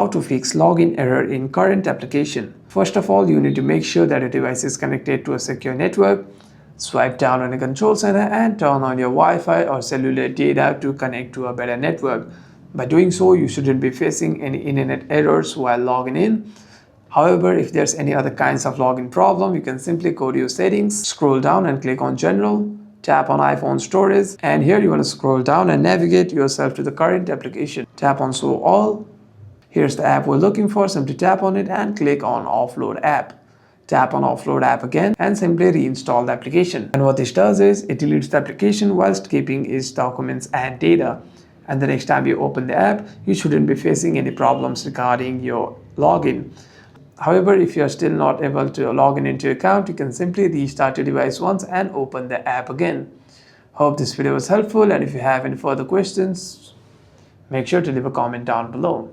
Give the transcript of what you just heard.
How to fix login error in current application. First of all, you need to make sure that your device is connected to a secure network. Swipe down on the control center and turn on your Wi-Fi or cellular data to connect to a better network. By doing so, you shouldn't be facing any internet errors while logging in. However, if there's any other kinds of login problem, you can simply go to your settings, scroll down and click on General, tap on iPhone Storage, and here you want to scroll down and navigate yourself to the current application. Tap on Show All. Here's the app we're looking for. Simply tap on it and click on Offload App. Tap on Offload App again and simply reinstall the application. And what this does is it deletes the application whilst keeping its documents and data. And the next time you open the app, you shouldn't be facing any problems regarding your login. However, if you are still not able to log into your account, you can simply restart your device once and open the app again. Hope this video was helpful, and if you have any further questions, make sure to leave a comment down below.